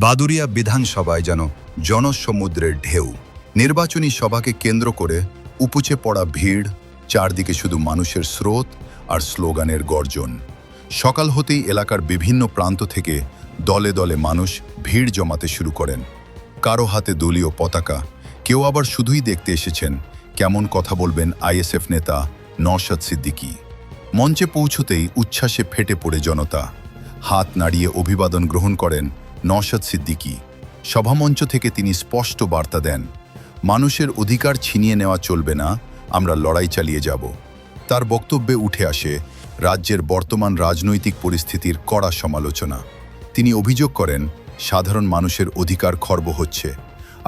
বাদুরিয়া বিধানসভায় যেন জনসমুদ্রের ঢেউ। নির্বাচনী সভাকে কেন্দ্র করে উপচে পড়া ভিড়, চারদিকে শুধু মানুষের স্রোত আর স্লোগানের গর্জন। সকাল হতেই এলাকার বিভিন্ন প্রান্ত থেকে দলে দলে মানুষ ভিড় জমাতে শুরু করেন। কারো হাতে দলীয় পতাকা, কেউ আবার শুধুই দেখতে এসেছেন কেমন কথা বলবেন আইএসএফ নেতা নওশাদ সিদ্দিকী। মঞ্চে পৌঁছতেই উচ্ছ্বাসে ফেটে পড়ে জনতা। হাত নাড়িয়ে অভিবাদন গ্রহণ করেন নওশাদ সিদ্দিকী। সভামঞ্চ থেকে তিনি স্পষ্ট বার্তা দেন, মানুষের অধিকার ছিনিয়ে নেওয়া চলবে না, আমরা লড়াই চালিয়ে যাব। তার বক্তব্যে উঠে আসে রাজ্যের বর্তমান রাজনৈতিক পরিস্থিতির কড়া সমালোচনা। তিনি অভিযোগ করেন সাধারণ মানুষের অধিকার খর্ব হচ্ছে,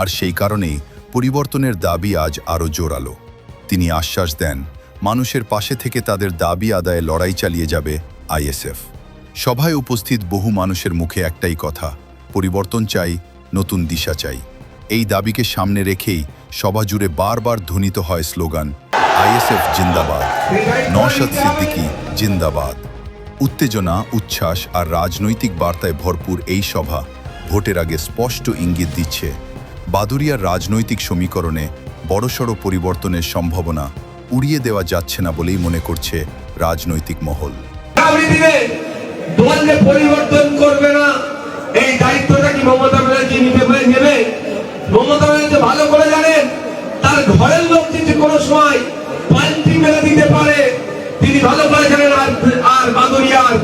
আর সেই কারণেই পরিবর্তনের দাবি আজ আরও জোরালো। তিনি আশ্বাস দেন মানুষের পাশে থেকে তাদের দাবি আদায়ে লড়াই চালিয়ে যাবে আইএসএফ। সভায় উপস্থিত বহু মানুষের মুখে একটাই কথা, পরিবর্তন চাই, নতুন দিশা চাই। এই দাবিকে সামনে রেখেই সভা জুড়ে বারবার ধ্বনিত হয় স্লোগান, আইএসএফ জিন্দাবাদ, নওশাদ সিদ্দিকী জিন্দাবাদ। উত্তেজনা, উচ্ছ্বাস আর রাজনৈতিক বার্তায় ভরপুর এই সভা ভোটের আগে স্পষ্ট ইঙ্গিত দিচ্ছে বাদুরিয়ার রাজনৈতিক সমীকরণে বড়সড় পরিবর্তনের সম্ভাবনা উড়িয়ে দেওয়া যাচ্ছে না বলেই মনে করছে রাজনৈতিক মহল। পরিবর্তন করবে না, এই দায়িত্বটা কি মমতা ব্যানার্জি নেবে? মমতা ব্যানার্জি ভালো করে জানেন তার ঘরের লোক যদি কোনো সময় পাল্টি মেরে দিতে পারে, তিনি ভালো করে জানেন। আর বাদুরিয়ার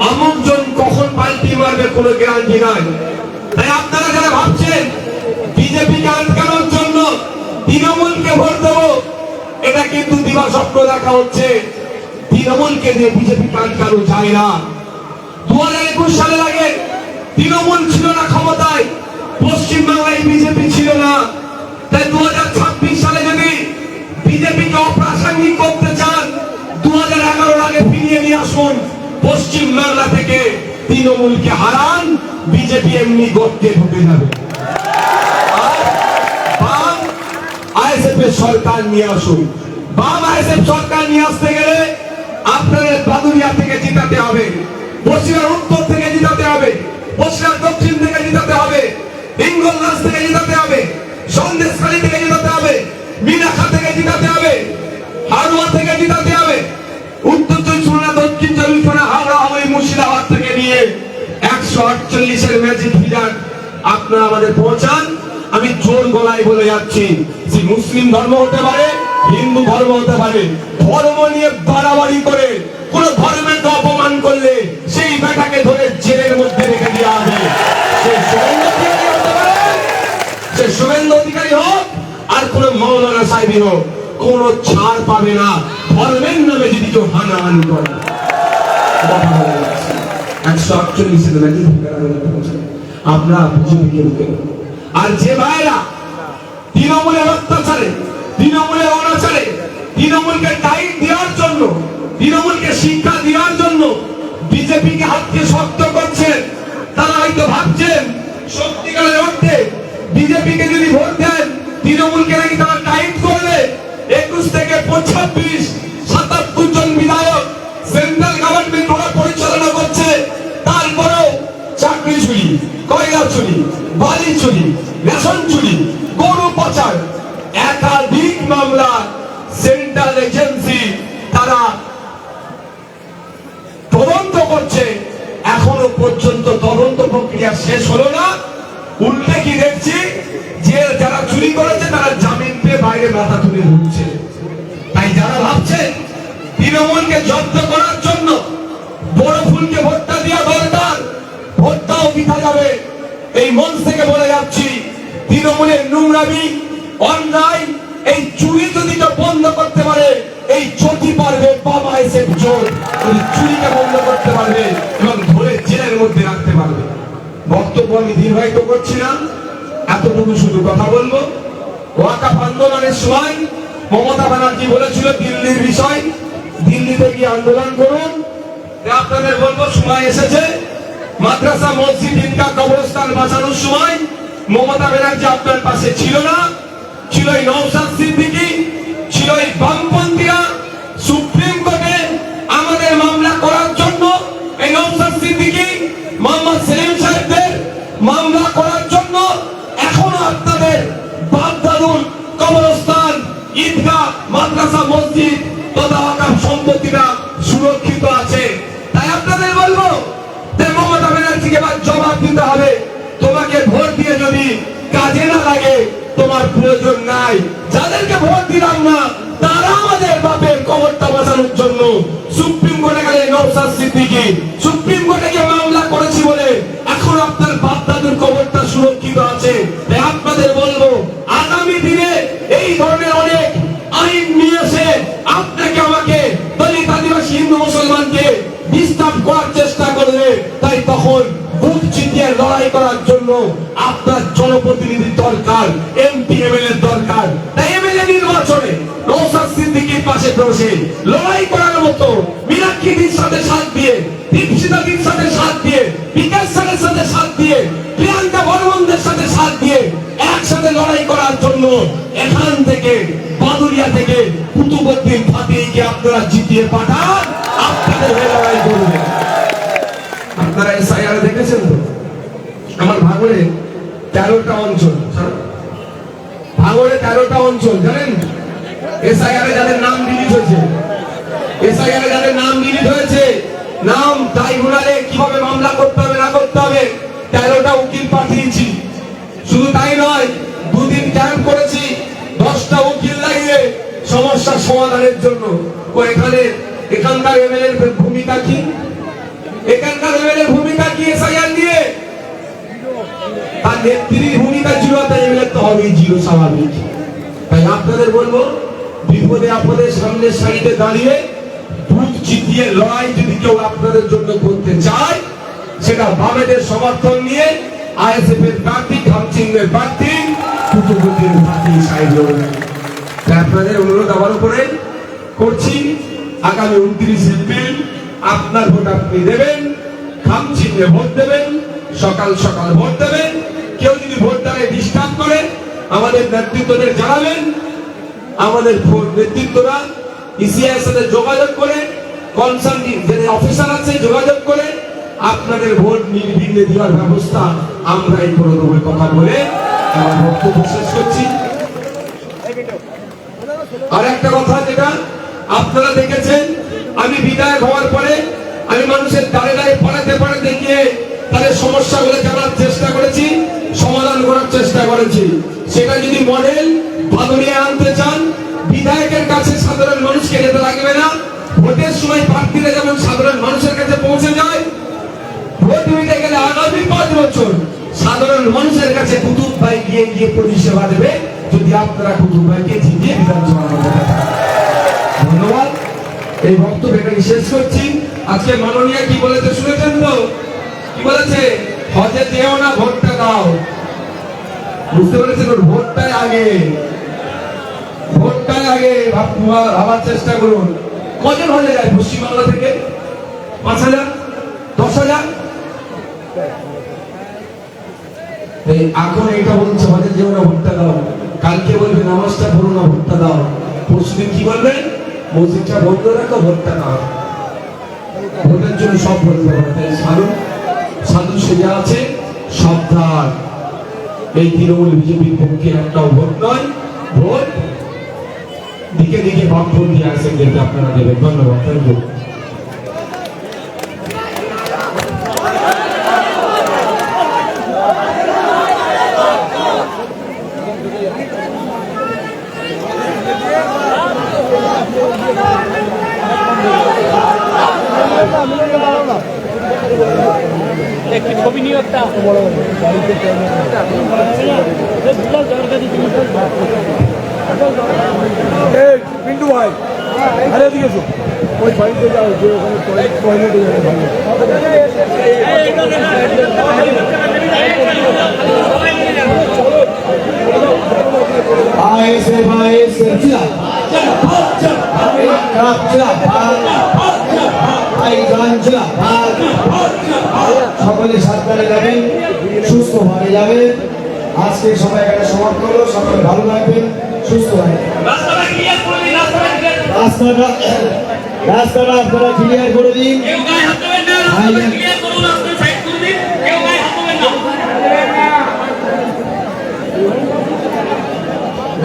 আমুকজন কখন পাল্টি মারবে কোনো গ্যারান্টি নাই। তাই আপনারা যারা ভাবছেন বিজেপিকে আটকানোর জন্য তৃণমূলকে ভোট দেবো, এটা কিন্তু দিবাস্বপ্ন দেখা হচ্ছে। তৃণমূলকে দিয়ে বিজেপিকে আটকানো যায় না। 2021 সালের আগে তৃণমূল ছিল না ক্ষমতায়, পশ্চিমবাংলায় বিজেপি ছিল না। তাই 2026 সালে যদি বিজেপিকে অপ্রাসঙ্গিক করতে চান, 2011 আগে ফিরিয়ে নিয়ে আসুন। পশ্চিমবাংলা থেকে তৃণমূলকে হারান, বিজেপি এমনি গর্তে ঢুকে যাবে। বাম আইএসএফ এর সরকার নিয়ে আসুন। বাম আইএসএফ সরকার নিয়ে আসতে গেলে আপনাদের বাদুরিয়া থেকে জিতাতে হবে, পশ্চিমের উত্তর থেকে জিতাতে হবে, পশ্চিমের দক্ষিণ থেকে জিতাতে হবে, হিঙ্গলগঞ্জ থেকে জিতাতে হবে, সন্দেশখালী থেকে জিতাতে হবে, মিনাখা থেকে জিতাতে হবে, হারোয়া থেকে জিতাতে হবে, উত্তর চব্বিশ পরগনা, দক্ষিণ চব্বিশ পরগনা, হাওড়া, হুগলি, মুর্শিদাবাদ থেকে নিয়ে 148 এর ম্যাজিক ফিগার আপনারা আমাদের পৌঁছান। আমি জোর গলায় বলে যাচ্ছি, যে মুসলিম ধর্ম হতে পারে, হিন্দু ধর্ম হতে পারে, ধর্ম নিয়ে বাড়াবাড়ি করে কোন ধর্মকে অপমান করলে সেই বেটাকে ধরে জেলের মধ্যে রেখে দেওয়া হবে। সে শুভেন্দু অধিকারী হোক আর কোন মৌলানা সাহেবই হোক, কোন ছাড় পাবে না ধর্মের নামে যদি কেউ হানাহানি করে। 148 আপনারা বিজেপিকে রুখে, আর যে ভাইরা তৃণমূলের অত্যাচারে, তৃণমূলের অনাচারে, তৃণমূলকে টাইট দেওয়ার জন্য, তৃণমূলকে শিক্ষা দেওয়ার জন্য বিজেপিকে হাতকে শক্ত করছেন, তারা হয়তো ভাবছেন সত্যিকারের অর্থে বিজেপিকে যদি ভোট দেন, তৃণমূলকে নাকি তারা টাইট করবে। 21 থেকে 26, 77 জন বিধায়ক সেন্ট্রাল গভর্নমেন্ট ওরা পরিচালনা করছে, তারপরেও চাকরি চুরি, কয়লা চুরি, বালি চুরি, রেশন চুরি, গরু পাচার, একাধিক মামলা সেন্ট্রাল এজেন্সি তারা তদন্ত করছে। এখনো পর্যন্ত তদন্ত প্রক্রিয়া শেষ হলো না। উল্টে কি দেখছি, যে যারা চুরি করেছে তারা জামিন পেয়ে বাইরে মাথা তুলে ঘুরছে। তাই যারা ভাবছেন তৃণমূলকে জব্দ করার জন্য বড় ফুলকে ভোটটা দেওয়া দরকার, ভোটটাও বৃথা যাবে। এই মঞ্চ থেকে বলে যাচ্ছি, তৃণমূলের নোংরামি, অন্যায়, এই চুরি যদি বন্ধ করতে পারে, এই চটি পারবে বাম আইএসএফ জোট, চুরিকে বন্ধ করতে পারবে এবং ধরে জেলের মধ্যে রাখতে পারবে। বক্তব্য আমি দীর্ঘায়িত করছি না, এতটুকু শুধু কথা বলবো। ওয়াকফ আন্দোলনের সময় মমতা ব্যানার্জি বলেছিল দিল্লির বিষয়, দিল্লিতে গিয়ে আন্দোলন করুন। আপনাদের বলবো সময় এসেছে, মাদ্রাসা, মসজিদ, ঈদগাহ, কবরস্থান বাঁচানোর সময় মমতা ব্যানার্জি আপনার পাশে ছিল না, ছিল এই নওশাদ সিদ্দিকী, ছিল এই বামপন্থীরা। সুপ্রিম কোর্টে আমাদের মামলা করার জন্য এই নওশাদ সিদ্দিকী, মোহাম্মদ সেলিম সাহেবদের মামলা করার জন্য এখনো আপনাদের বাপ দাদুর কবরস্থান, ঈদগাহ, মাদ্রাসা, মসজিদ তথা ওয়াকফ সম্পত্তিটা সুরক্ষিত আছে। তাই আপনাদের বলবো যে মমতা ব্যানার্জিকে এবার জবাব দিতে হবে। তোমাকে ভোট দিয়ে যদি কাজে না লাগে তোমার প্রয়োজন নাই। যাদেরকে ভোট দিলাম না তারা আমাদের বাপের কবরটা বাঁচানোর জন্য সুপ্রিম কোর্টে গেলে নওশাদ সিদ্দিকী সুপ্রিম কোর্টে গিয়ে মামলা করেছি বলে এখন আপনার বাপ দাদুর কবরটা সুরক্ষিত আছে। তাই আপনাদের বলবো আগামী দিনে এই ধরনের অনেক আইন নিয়ে এসে আপনাকে আমাকে দলিত, আদিবাসী, হিন্দু, মুসলমানকে ডিস্টার্ব করার চেষ্টা করবে। তাই তখন বুক চিতিয়ে লড়াই করার জন্য আপনার জনপ্রতিনিধি দরকার, এমপি এমএলএ দরকার। তাই এমএলএ নির্বাচনে নওশাদ সিদ্দিকীর পাশে বসে লড়াই করার মতো মীনাক্ষীর সাথে সাথ দিয়ে, দীপশিতাদির সাথে সাথ দিয়ে, বিকাশ স্যারের সাথে সাথ দিয়ে, প্রিয়াঙ্কা বর্মনদের সাথে সাথ দিয়ে একসাথে লড়াই করার জন্য এখান থেকে বাদুরিয়া থেকে কুতুবউদ্দিন ফাতিকে আপনারা জিতিয়ে পাঠান, আপনাদের হয়ে লড়াই করবেন। আপনারা এসআইআর দেখেছেন তো? আমার ভাঙড়ে 13টা অঞ্চল, ভাঙড়ে 13টা অঞ্চল জানেন? এসআইআর যাদের নাম ডিলিট হয়েছে, এসআইআর যাদের নাম ডিলিট হয়েছে, নাম ট্রাইব্যুনালে কিভাবে মামলা করতে হবে না করতে হবে 13টা উকিল পাঠিয়েছি। শুধু তাই নয়, 2 দিন ক্যাম্প করেছি, 10টা উকিল লাগিয়ে সমস্যার সমাধানের জন্য। ও এখানকার এমএলএ এর ভূমিকা কি? এখানকার এমএলএ ভূমিকা কি এসআইআর নিয়ে? তার নেত্রীর ভূমিকা ছিল, তাই এমএলএ তো হবেই ছিল, স্বাভাবিক। তাই আপনাদের বলবো বিপদে আপদে সামনের সারিতে দাঁড়িয়ে বুক চিতিয়ে লড়াই যদি কেউ আপনাদের জন্য করতে চায়, সেটা বামেদের সমর্থন নিয়ে আইএসএফ এর প্রার্থী, খামচিংয়ের প্রার্থী, কুতুবউদ্দিন প্রার্থী সাইড লড়বেন। তাই আপনাদের অনুরোধ আবার উপরে করছি, আগামী 29 এপ্রিল আপনার ভোট আপনি দেবেন, খামচিংয়ে ভোট দেবেন, সকাল সকাল ভোট দেবেন। কেউ যদি ভোটটাকে ডিস্টার্ব করে আমাদের নেতৃত্বদের জানাবেন। আমাদের নেতৃত্বরা ইসিআইয়ের সাথে যোগাযোগ করে, কনসার্ন যে অফিসার আছে যোগাযোগ করে আপনাদের ভোট নির্বিঘ্নে দেওয়ার ব্যবস্থা আমরাই করে দেবো কথা বলে আমার বক্তব্য শেষ করছি। আর একটা কথা যেটা আপনারা দেখেছেন, আমি বিধায়ক হওয়ার পরে আমি মানুষের দাঁড়ে দাঁড়িয়ে পাড়াতে গিয়ে তাদের সমস্যাগুলো জানার চেষ্টা করেছি, সমাধান করার চেষ্টা করেছি। সেটা যদি মডেল বাদুরিয়া আনতে চান, বিধায়কের কাছে সাধারণ মানুষকে যেতে লাগবে না। ভোটের সময় প্রার্থীরা যেমন সাধারণ মানুষের কাছে পৌঁছে যায়, ভোট দিতে গেলে আগামী 5 বছর সাধারণ মানুষের কাছে কুতুব ভাই গিয়ে পরিষেবা দেবে, যদি আপনারা কুতুব ভাইকে জিতিয়ে বিধানসভা। ধন্যবাদ। এই বক্তব্য এখানে শেষ করছি। আজকে মাননীয় কি বলেছে শুনেছেন তো? কি বলেছে? হজে যেও না, ভোটটা দাও। বুঝতে পেরেছেন? ভোটটাই আগে, ভোটটাই আগে ভাবার চেষ্টা করুন। কজন হজে যায় পশ্চিমবাংলা থেকে? 5,000, 10,000। এখন এটা বলছে হজে যেও না, ভোটটা দাও। কালকে বলবে নামাজটা পড়ো না, ভোটটা দাও। পরশুদিন কি বলবেন? মসজিদটা বন্ধ রাখো, ভোটটা দাও। ভোটের জন্য সব বলতে হবে। তাই সাধু সেজে আছে, সাবধান। এই তৃণমূল বিজেপির পক্ষে একটাও ভোট নয়। ভোট দিকে দিকে বাম ভোট দিয়ে আসেন, যেটা আপনারা দেবেন। ধন্যবাদ। Thank you. একটি ছবি নিয়ে একটা পিন্টু ভাই, আরে দিকে ওই বাড়িতে যাও, যে ওখানে টয়লেটে যাবে। সকলে সাবধানে যাবেন, সুস্থভাবে যাবেন। আজকে সবাই এখানে সমাপ্ত হলো। সকলে ভালো থাকবেন, সুস্থ থাকবেন। রাস্তাটা আপনারা ক্লিয়ার করে দিন।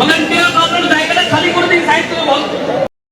মানে